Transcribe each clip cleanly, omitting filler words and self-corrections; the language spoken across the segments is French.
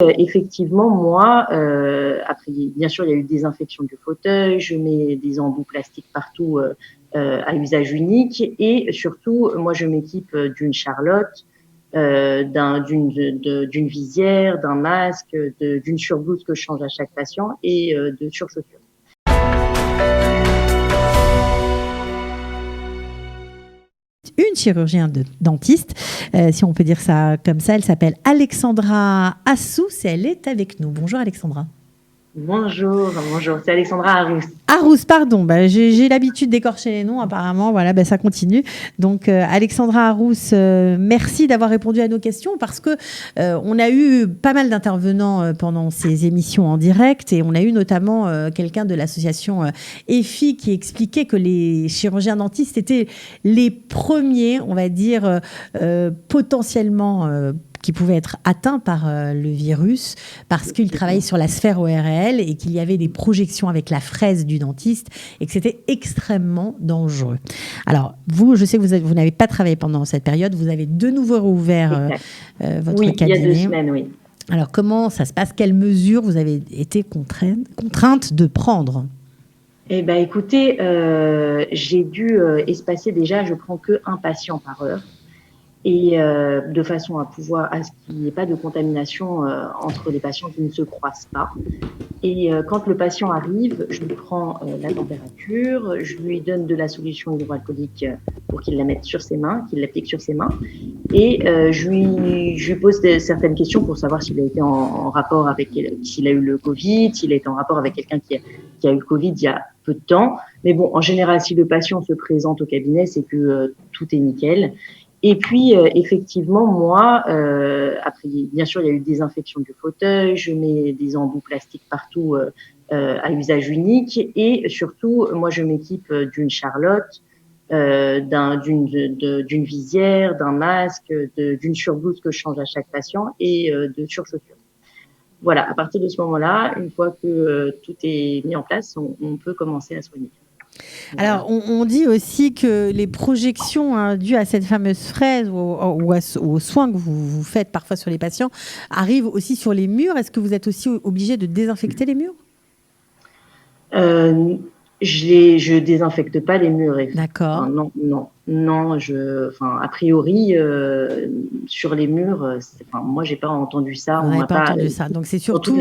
Effectivement, moi, après, bien sûr, il y a eu désinfection du fauteuil, je mets des embouts plastiques partout à usage unique et surtout, moi, je m'équipe d'une charlotte, d'une visière, d'un masque, d'une surblouse que je change à chaque patient et de surchaussures. Une chirurgienne dentiste, si on peut dire ça comme ça. Elle s'appelle Alexandra Assous et elle est avec nous. Bonjour Alexandra. Bonjour, c'est Alexandra Arous. Arous, pardon, j'ai l'habitude d'écorcher les noms apparemment, voilà, ça continue. Donc Alexandra Arous, merci d'avoir répondu à nos questions parce que on a eu pas mal d'intervenants pendant ces émissions en direct et on a eu notamment quelqu'un de l'association EFI qui expliquait que les chirurgiens dentistes étaient les premiers, on va dire, potentiellement qui pouvaient être atteints par le virus parce qu'ils travaillaient sur la sphère ORL et qu'il y avait des projections avec la fraise du dentiste et que c'était extrêmement dangereux. Alors, vous, je sais que vous n'avez pas travaillé pendant cette période, vous avez de nouveau rouvert votre cabinet. Oui, il y a 2 semaines, oui. Alors, comment ça se passe? Quelles mesures vous avez été contrainte de prendre? Eh bien, écoutez, j'ai dû espacer déjà, je prends qu'un patient par heure. Et de façon à ce qu'il n'y ait pas de contamination entre les patients qui ne se croisent pas. Et quand le patient arrive, je lui prends la température, je lui donne de la solution hydroalcoolique pour qu'il la mette sur ses mains, qu'il l'applique sur ses mains, et je lui pose certaines questions pour savoir s'il a été en rapport avec, s'il a eu le Covid, s'il a été en rapport avec quelqu'un qui a eu le Covid il y a peu de temps. Mais bon, en général, si le patient se présente au cabinet, c'est que tout est nickel. Et puis, effectivement, moi, après, bien sûr, il y a eu désinfection du fauteuil, je mets des embouts plastiques partout à usage unique et surtout, moi, je m'équipe d'une charlotte, d'une visière, d'un masque, d'une surblouse que je change à chaque patient et de surchaussures. Voilà, à partir de ce moment-là, une fois que tout est mis en place, on peut commencer à soigner. Alors, on dit aussi que les projections dues à cette fameuse fraise ou aux soins que vous faites parfois sur les patients arrivent aussi sur les murs. Est-ce que vous êtes aussi obligé de désinfecter les murs? Je désinfecte pas les murs. D'accord. Enfin, non. A priori, sur les murs, moi, j'ai pas entendu ça. On n'a pas entendu ça. Donc, c'est surtout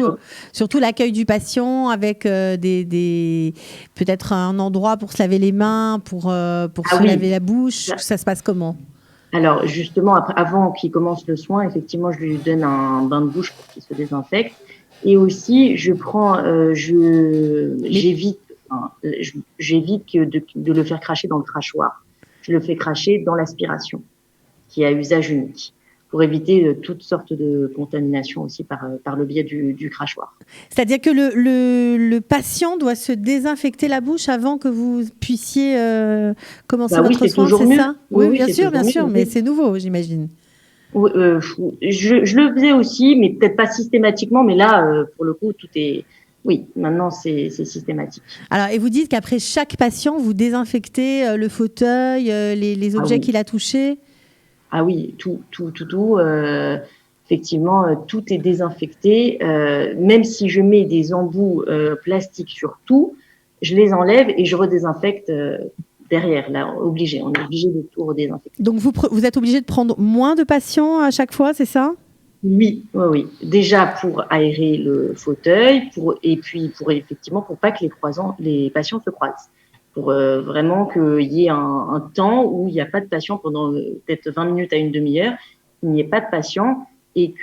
l'accueil du patient avec peut-être un endroit pour se laver les mains, pour se laver la bouche. Ça se passe comment? Alors, justement, avant qu'il commence le soin, effectivement, je lui donne un bain de bouche pour qu'il se désinfecte. Et aussi, j'évite de le faire cracher dans le crachoir. Je le fais cracher dans l'aspiration, qui est à usage unique, pour éviter toutes sortes de contaminations aussi par le biais du crachoir. C'est-à-dire que le patient doit se désinfecter la bouche avant que vous puissiez commencer votre soin, c'est ça? Oui, bien sûr, mais c'est nouveau, j'imagine. Je le faisais aussi, mais peut-être pas systématiquement, mais là, pour le coup, tout est... Oui, maintenant, c'est systématique. Alors, et vous dites qu'après chaque patient, vous désinfectez le fauteuil, les objets qu'il a touchés? Ah oui, tout. Effectivement, tout est désinfecté. Même si je mets des embouts plastiques sur tout, je les enlève et je redésinfecte derrière. Là, on est obligé de tout redésinfecter. Donc, vous êtes obligé de prendre moins de patients à chaque fois, c'est ça? Oui. Déjà pour aérer le fauteuil, et puis pour pas que les patients se croisent. Pour vraiment qu'il y ait un temps où il n'y a pas de patient pendant peut-être 20 minutes à une demi-heure, il n'y ait pas de patient et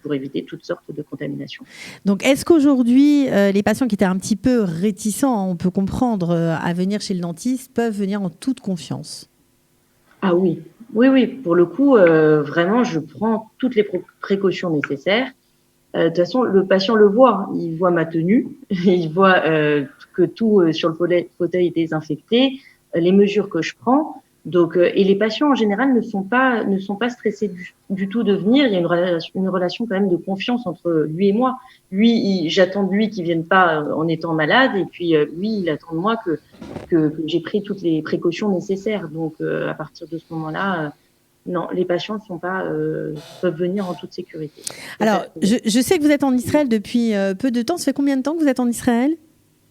pour éviter toutes sortes de contaminations. Donc, est-ce qu'aujourd'hui, les patients qui étaient un petit peu réticents, on peut comprendre, à venir chez le dentiste, peuvent venir en toute confiance? Ah oui. Pour le coup, vraiment, je prends toutes les précautions nécessaires. De toute façon, le patient le voit, il voit ma tenue, il voit que tout sur le fauteuil est désinfecté, les mesures que je prends. Donc, et les patients en général ne sont pas stressés du tout de venir. Il y a une relation quand même de confiance entre lui et moi. J'attends de lui qu'il vienne pas en étant malade, et puis lui, il attend de moi que j'ai pris toutes les précautions nécessaires. Donc, à partir de ce moment-là, Non, les patients ne sont pas, peuvent venir en toute sécurité. Alors, je sais que vous êtes en Israël depuis peu de temps. Ça fait combien de temps que vous êtes en Israël ?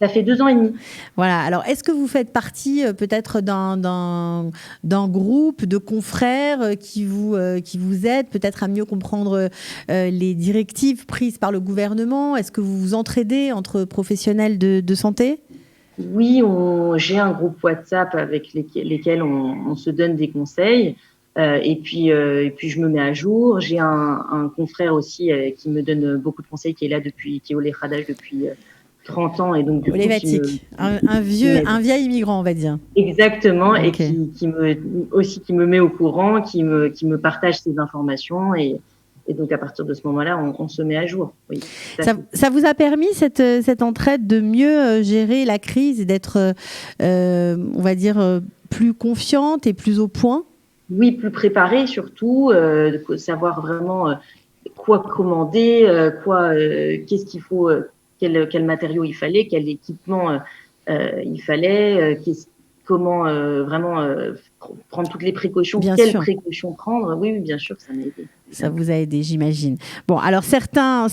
Ça fait 2 ans et demi. Voilà. Alors, est-ce que vous faites partie peut-être d'un groupe de confrères qui vous aident peut-être à mieux comprendre les directives prises par le gouvernement ? Est-ce que vous vous entraidez entre professionnels de santé ? Oui, j'ai un groupe WhatsApp avec lesquels on se donne des conseils. Et puis je me mets à jour. J'ai un confrère aussi qui me donne beaucoup de conseils, qui est au Lechadash depuis 30 ans, et donc du coup, un vieil immigrant, on va dire. Exactement, okay. Et qui me met au courant, qui me partage ses informations, et donc à partir de ce moment-là, on se met à jour. Oui, ça vous a permis cette entraide de mieux gérer la crise et d'être, on va dire, plus confiante et plus au point? Oui, plus préparée surtout, de savoir vraiment quoi commander, qu'est-ce qu'il faut. Quel matériau il fallait, quel équipement il fallait, comment vraiment prendre toutes les précautions, quelles précautions prendre. Oui, bien sûr que ça m'a aidé. Ça vous a aidé, j'imagine. Bon, alors certains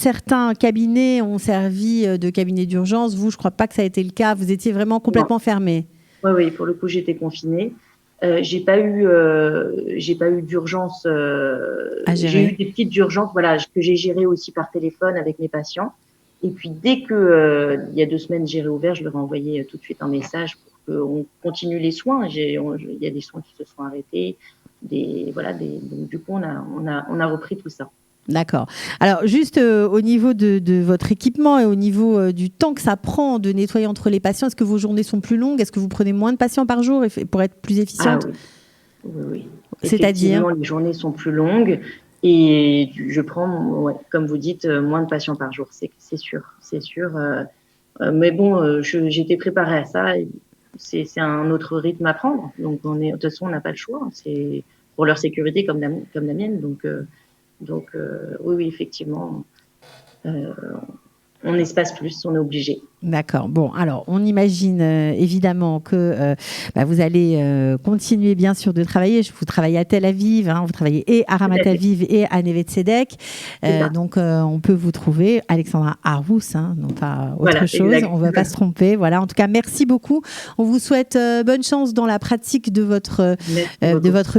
cabinets ont servi de cabinet d'urgence. Vous, je ne crois pas que ça a été le cas. Vous étiez vraiment complètement fermé. Oui, pour le coup, j'étais confinée. J'ai pas eu d'urgence. J'ai eu des petites urgences, voilà, que j'ai gérées aussi par téléphone avec mes patients. Et puis, dès que il y a 2 semaines, j'ai réouvert, je leur ai envoyé tout de suite un message pour qu'on continue les soins. Il y a des soins qui se sont arrêtés. Donc, du coup, on a repris tout ça. D'accord. Alors, juste au niveau de votre équipement et au niveau du temps que ça prend de nettoyer entre les patients, est-ce que vos journées sont plus longues ? Est-ce que vous prenez moins de patients par jour pour être plus efficiente ? Oui. C'est-à-dire ? Les journées sont plus longues. Et je prends, comme vous dites, moins de patients par jour, c'est sûr. Mais bon, j'étais préparée à ça. C'est un autre rythme à prendre. Donc, de toute façon, on n'a pas le choix. C'est pour leur sécurité comme la mienne. Donc, oui, effectivement, on espace plus, on est obligé. D'accord. Bon, alors, on imagine évidemment que vous allez continuer, bien sûr, de travailler. Vous travaillez à Tel Aviv, vous travaillez et à Ramat Aviv et à Neve Tzedek. Donc, on peut vous trouver, Alexandra Arous, non pas autre chose. Exact. On ne va pas se tromper. Voilà. En tout cas, merci beaucoup. On vous souhaite bonne chance dans la pratique de votre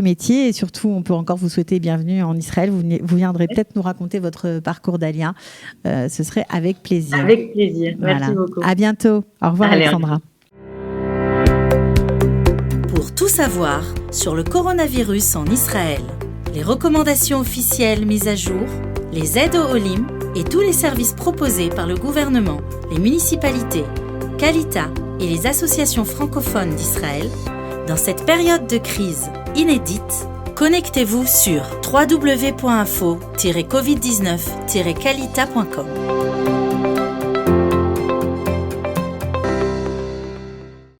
métier. Et surtout, on peut encore vous souhaiter bienvenue en Israël. Vous viendrez peut-être nous raconter votre parcours d'Alia. Ce serait avec plaisir. Avec plaisir. Merci beaucoup. À bientôt. Au revoir, Alexandra. Pour tout savoir sur le coronavirus en Israël, les recommandations officielles mises à jour, les aides aux Olim et tous les services proposés par le gouvernement, les municipalités, Kalita et les associations francophones d'Israël, dans cette période de crise inédite, connectez-vous sur www.info-covid19-kalita.com.